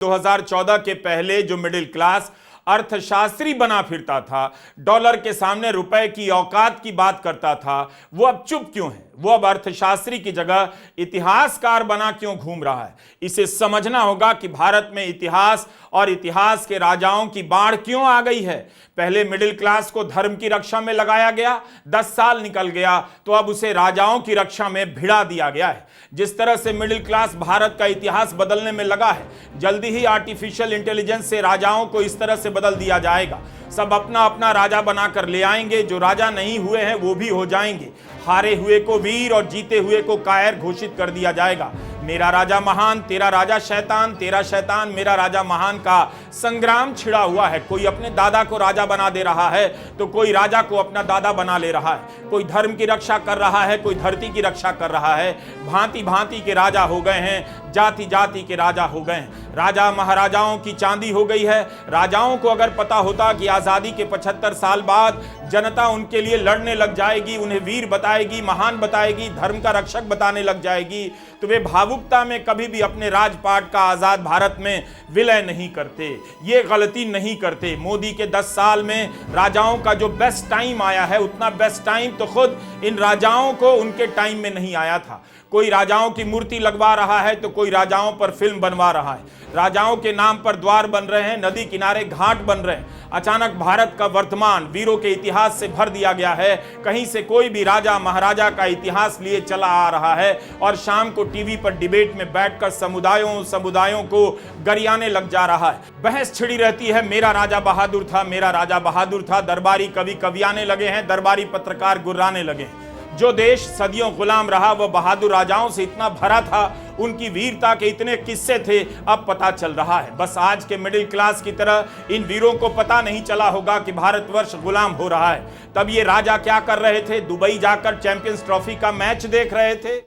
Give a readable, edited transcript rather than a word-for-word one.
2014 के पहले जो मिडिल क्लास अर्थशास्त्री बना फिरता था, डॉलर के सामने रुपए की औकात की बात करता था, वो अब चुप क्यों है? वो अब अर्थशास्त्री की जगह इतिहासकार बना क्यों घूम रहा है? इसे समझना होगा कि भारत में इतिहास और इतिहास के राजाओं की बाढ़ क्यों आ गई है। पहले मिडिल क्लास को धर्म की रक्षा में लगाया गया, 10 साल निकल गया तो अब उसे राजाओं की रक्षा में भिड़ा दिया गया है। जिस तरह से मिडिल क्लास भारत का इतिहास बदलने में लगा है, जल्दी ही आर्टिफिशियल इंटेलिजेंस से राजाओं को इस तरह से बदल दिया जाएगा। सब अपना अपना राजा बनाकर ले आएंगे, जो राजा नहीं हुए हैं वो भी हो जाएंगे। हारे हुए को वीर और जीते हुए को कायर घोषित कर दिया जाएगा। मेरा राजा महान, तेरा राजा शैतान, तेरा शैतान मेरा राजा महान का संग्राम छिड़ा हुआ है। कोई अपने दादा को राजा बना दे रहा है तो कोई राजा को अपना दादा बना ले रहा है। कोई धर्म की रक्षा कर रहा है, कोई धरती की रक्षा कर रहा है। भांति भांति के राजा हो गए हैं, जाति जाति के राजा हो गए हैं। राजा महाराजाओं की चांदी हो गई है। राजाओं को अगर पता होता कि आजादी के 75 साल बाद जनता उनके लिए लड़ने लग जाएगी, उन्हें वीर बताएगी, महान बताएगी, धर्म का रक्षक बताने लग जाएगी, तो वे भावुकता में कभी भी अपने राजपाट का आजाद भारत में विलय नहीं करते, ये गलती नहीं करते। मोदी के 10 साल में राजाओं का जो बेस्ट टाइम आया है, उतना बेस्ट टाइम तो खुद इन राजाओं को उनके टाइम में नहीं आया था। कोई राजाओं की मूर्ति लगवा रहा है तो कोई राजाओं पर फिल्म बनवा रहा है। राजाओं के नाम पर द्वार बन रहे हैं, नदी किनारे घाट बन रहे हैं। अचानक भारत का वर्तमान वीरों के इतिहास से भर दिया गया है। कहीं से कोई भी राजा महाराजा का इतिहास लिए चला आ रहा है और शाम को टीवी पर डिबेट में बैठकर समुदायों को गरियाने लग जा रहा है। बहस छिड़ी रहती है, मेरा राजा बहादुर था, मेरा राजा बहादुर था। दरबारी कवि कवियाने लगे हैं, दरबारी पत्रकार गुर्राने लगे हैं। जो देश सदियों गुलाम रहा वह बहादुर राजाओं से इतना भरा था, उनकी वीरता के इतने किस्से थे, अब पता चल रहा है। बस आज के मिडिल क्लास की तरह इन वीरों को पता नहीं चला होगा कि भारतवर्ष गुलाम हो रहा है। तब ये राजा क्या कर रहे थे? दुबई जाकर चैंपियंस ट्रॉफी का मैच देख रहे थे।